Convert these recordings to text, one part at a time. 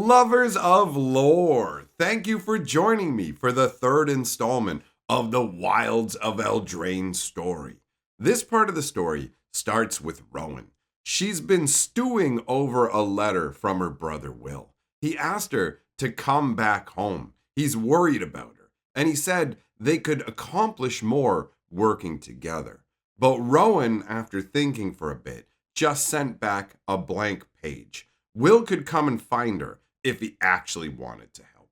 Lovers of lore, thank you for joining me for the third installment of the Wilds of Eldraine story. This part of the story starts with Rowan. She's been stewing over a letter from her brother Will. He asked her to come back home. He's worried about her, and he said they could accomplish more working together. But Rowan, after thinking for a bit, just sent back a blank page. Will could come and find her if he actually wanted to help.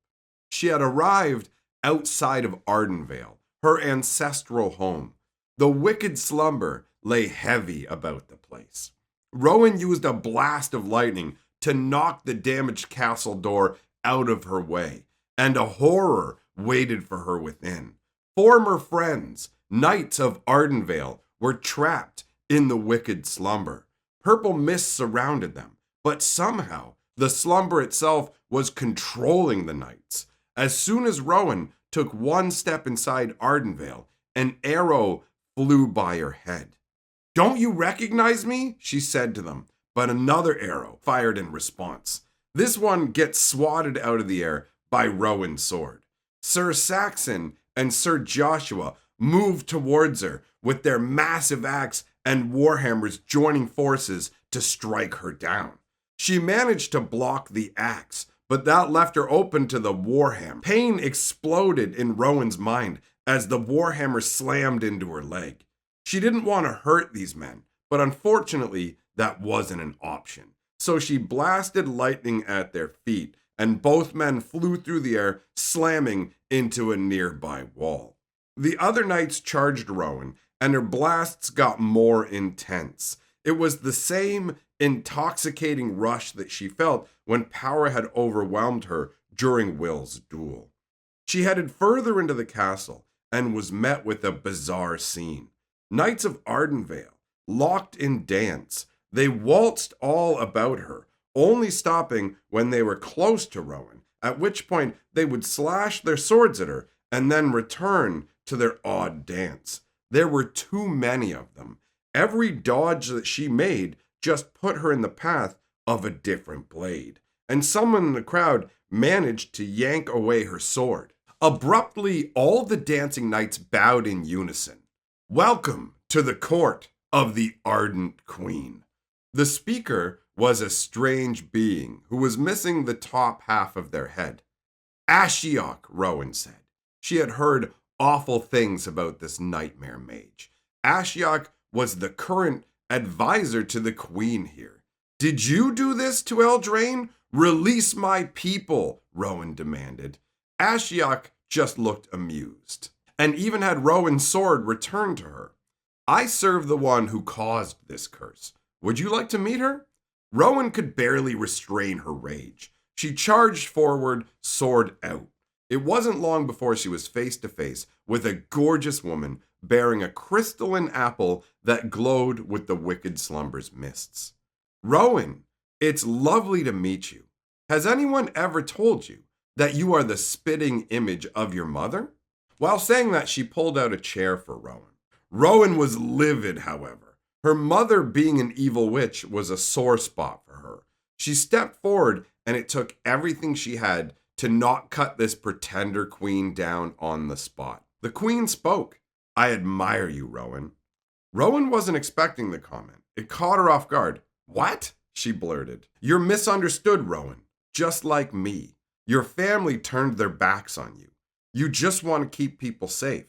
She had arrived outside of Ardenvale, her ancestral home. The wicked slumber lay heavy about the place. Rowan used a blast of lightning to knock the damaged castle door out of her way, and a horror waited for her within. Former friends, knights of Ardenvale, were trapped in the wicked slumber. Purple mist surrounded them, but somehow the slumber itself was controlling the knights. As soon as Rowan took one step inside Ardenvale, an arrow flew by her head. "Don't you recognize me?" she said to them, but another arrow fired in response. This one gets swatted out of the air by Rowan's sword. Sir Saxon and Sir Joshua moved towards her with their massive axe and warhammers joining forces to strike her down. She managed to block the axe, but that left her open to the warhammer. Pain exploded in Rowan's mind as the warhammer slammed into her leg. She didn't want to hurt these men, but unfortunately, that wasn't an option. So she blasted lightning at their feet, and both men flew through the air, slamming into a nearby wall. The other knights charged Rowan, and her blasts got more intense. It was the same intoxicating rush that she felt when power had overwhelmed her during Will's duel. She headed further into the castle and was met with a bizarre scene. Knights of Ardenvale, locked in dance, they waltzed all about her, only stopping when they were close to Rowan, at which point they would slash their swords at her and then return to their odd dance. There were too many of them. Every dodge that she made just put her in the path of a different blade, and someone in the crowd managed to yank away her sword. Abruptly, all the dancing knights bowed in unison. "Welcome to the court of the Ardent Queen." The speaker was a strange being who was missing the top half of their head. "Ashiok," Rowan said. She had heard awful things about this nightmare mage. Ashiok was the current advisor to the queen here. "Did you do this to Eldraine? Release my people," Rowan demanded. Ashiok just looked amused, and even had Rowan's sword returned to her. "I serve the one who caused this curse. Would you like to meet her?" Rowan could barely restrain her rage. She charged forward, sword out. It wasn't long before she was face to face with a gorgeous woman bearing a crystalline apple that glowed with the wicked slumber's mists. "Rowan, it's lovely to meet you. Has anyone ever told you that you are the spitting image of your mother?" While saying that, she pulled out a chair for Rowan. Rowan was livid, however. Her mother being an evil witch was a sore spot for her. She stepped forward, and it took everything she had to not cut this pretender queen down on the spot. The queen spoke. "I admire you, Rowan." Rowan wasn't expecting the comment. It caught her off guard. "What?" she blurted. "You're misunderstood, Rowan. Just like me. Your family turned their backs on you. You just want to keep people safe.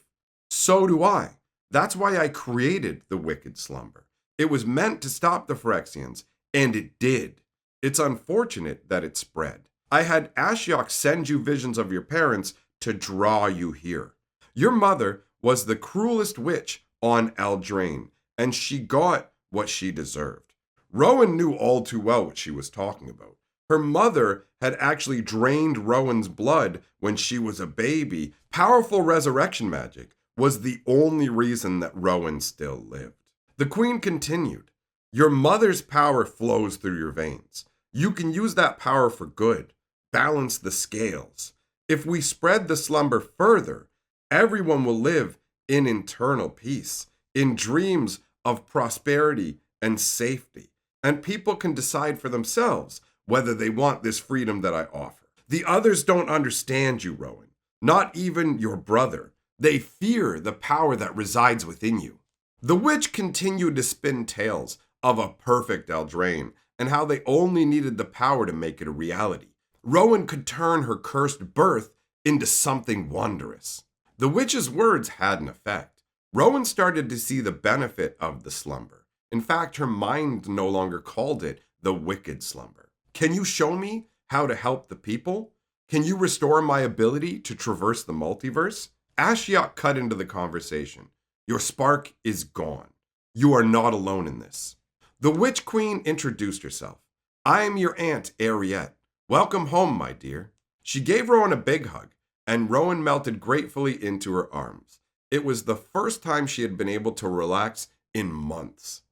So do I. That's why I created the Wicked Slumber. It was meant to stop the Phyrexians, and it did. It's unfortunate that it spread. I had Ashiok send you visions of your parents to draw you here. Your mother was the cruelest witch on Eldraine, and she got what she deserved." Rowan knew all too well what she was talking about. Her mother had actually drained Rowan's blood when she was a baby. Powerful resurrection magic was the only reason that Rowan still lived. The queen continued, "Your mother's power flows through your veins. You can use that power for good, balance the scales. If we spread the slumber further, everyone will live in internal peace, in dreams of prosperity and safety, and people can decide for themselves whether they want this freedom that I offer. The others don't understand you, Rowan. Not even your brother. They fear the power that resides within you." The witch continued to spin tales of a perfect Eldraine and how they only needed the power to make it a reality. Rowan could turn her cursed birth into something wondrous. The witch's words had an effect. Rowan started to see the benefit of the slumber. In fact, her mind no longer called it the wicked slumber. "Can you show me how to help the people? Can you restore my ability to traverse the multiverse?" Ashiok cut into the conversation. "Your spark is gone. You are not alone in this." The Witch Queen introduced herself. "I am your aunt, Ariette. Welcome home, my dear." She gave Rowan a big hug, and Rowan melted gratefully into her arms. It was the first time she had been able to relax in months.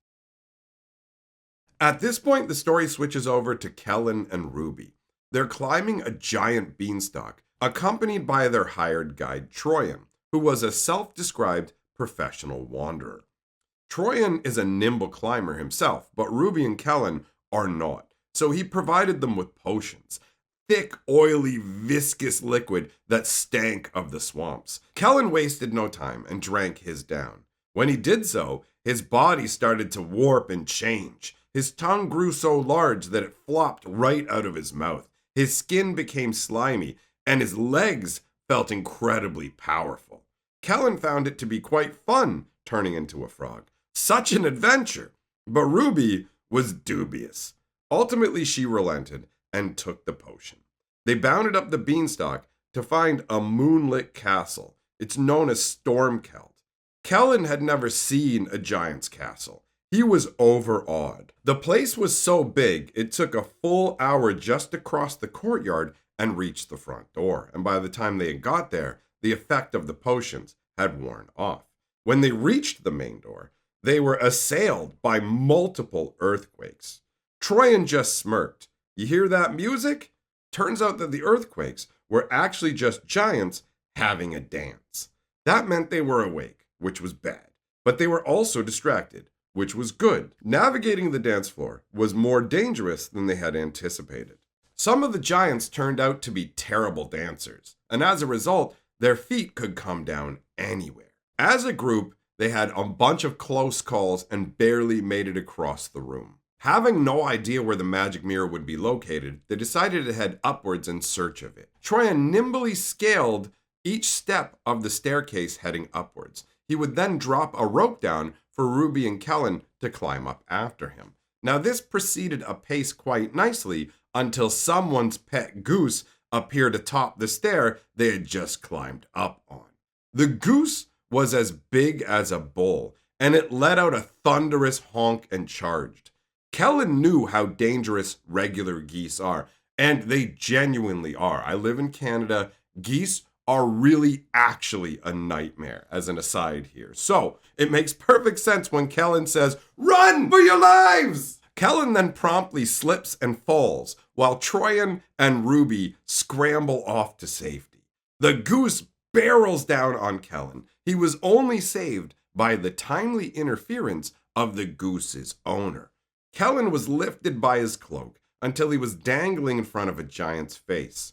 At this point, the story switches over to Kellen and Ruby. They're climbing a giant beanstalk, accompanied by their hired guide, Troyan, who was a self-described professional wanderer. Troyan is a nimble climber himself, but Ruby and Kellen are not, so he provided them with potions. Thick, oily, viscous liquid that stank of the swamps. Kellen wasted no time and drank his down. When he did so, his body started to warp and change. His tongue grew so large that it flopped right out of his mouth. His skin became slimy, and his legs felt incredibly powerful. Kellen found it to be quite fun turning into a frog. Such an adventure! But Ruby was dubious. Ultimately, she relented and took the potion. They bounded up the beanstalk to find a moonlit castle. It's known as Stormkeld. Kellen had never seen a giant's castle. He was overawed. The place was so big, it took a full hour just to cross the courtyard and reach the front door. And by the time they had got there, the effect of the potions had worn off. When they reached the main door, they were assailed by multiple earthquakes. Troyan just smirked. "You hear that music?" Turns out that the earthquakes were actually just giants having a dance. That meant they were awake, which was bad. But they were also distracted, which was good. Navigating the dance floor was more dangerous than they had anticipated. Some of the giants turned out to be terrible dancers, and as a result, their feet could come down anywhere. As a group, they had a bunch of close calls and barely made it across the room. Having no idea where the magic mirror would be located, they decided to head upwards in search of it. Troyan nimbly scaled each step of the staircase heading upwards. He would then drop a rope down for Ruby and Kellen to climb up after him. Now this proceeded apace quite nicely until someone's pet goose appeared atop the stair they had just climbed up on. The goose was as big as a bull, and it let out a thunderous honk and charged. Kellen knew how dangerous regular geese are, and they genuinely are. I live in Canada. Geese are really actually a nightmare, as an aside here. So it makes perfect sense when Kellen says, "Run for your lives!" Kellen then promptly slips and falls, while Troyan and Ruby scramble off to safety. The goose barrels down on Kellen. He was only saved by the timely interference of the goose's owner. Kellen was lifted by his cloak until he was dangling in front of a giant's face.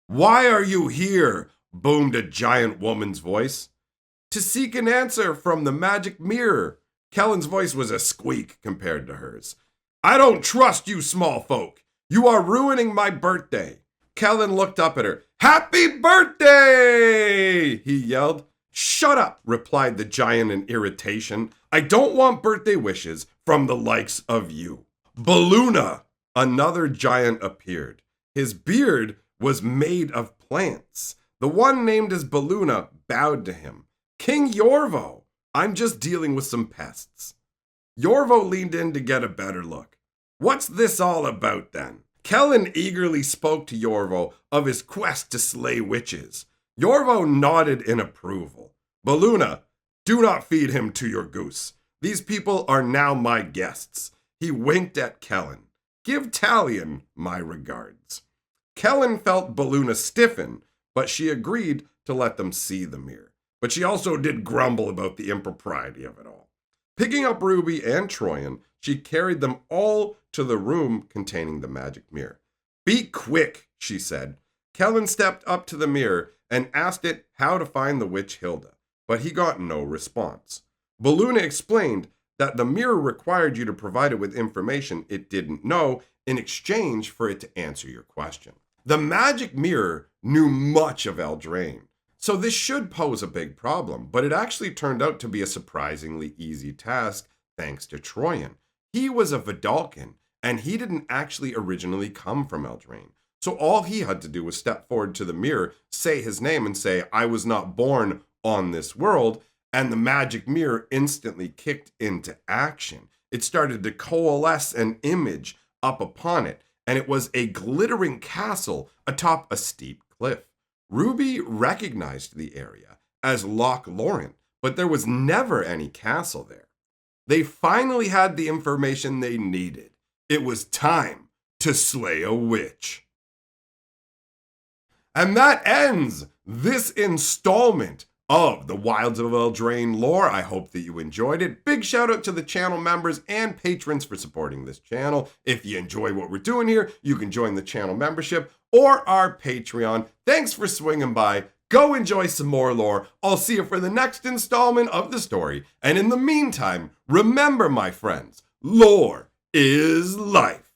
"Why are you here?" boomed a giant woman's voice. "To seek an answer from the magic mirror." Kellen's voice was a squeak compared to hers. "I don't trust you small folk. You are ruining my birthday." Kellen looked up at her. "Happy birthday!" he yelled. "Shut up," replied the giant in irritation. "I don't want birthday wishes from the likes of you." Baluna, another giant, appeared. His beard was made of plants. The one named as Baluna bowed to him. "King Yorvo, I'm just dealing with some pests." Yorvo leaned in to get a better look. "What's this all about then?" Kellen eagerly spoke to Yorvo of his quest to slay witches. Yorvo nodded in approval. "Baluna, do not feed him to your goose. These people are now my guests." He winked at Kellen. "Give Talion my regards." Kellen felt Baluna stiffen, but she agreed to let them see the mirror. But she also did grumble about the impropriety of it all. Picking up Ruby and Troyan, she carried them all to the room containing the magic mirror. "Be quick," she said. Kellen stepped up to the mirror and asked it how to find the witch Hilda, but he got no response. Baluna explained that the mirror required you to provide it with information it didn't know in exchange for it to answer your question. The magic mirror knew much of Eldraine, so this should pose a big problem, but it actually turned out to be a surprisingly easy task thanks to Troyan. He was a Vidalcan, and he didn't actually originally come from Eldraine. So all he had to do was step forward to the mirror, say his name, and say, "I was not born on this world," and the magic mirror instantly kicked into action. It started to coalesce an image up upon it, and it was a glittering castle atop a steep cliff. Ruby recognized the area as Loch Lorent, but there was never any castle there. They finally had the information they needed. It was time to slay a witch. And that ends this installment of the Wilds of Eldraine lore. I hope that you enjoyed it. Big shout out to the channel members and patrons for supporting this channel. If you enjoy what we're doing here, you can join the channel membership or our Patreon. Thanks for swinging by. Go enjoy some more lore. I'll see you for the next installment of the story. And in the meantime, remember, my friends, lore is life.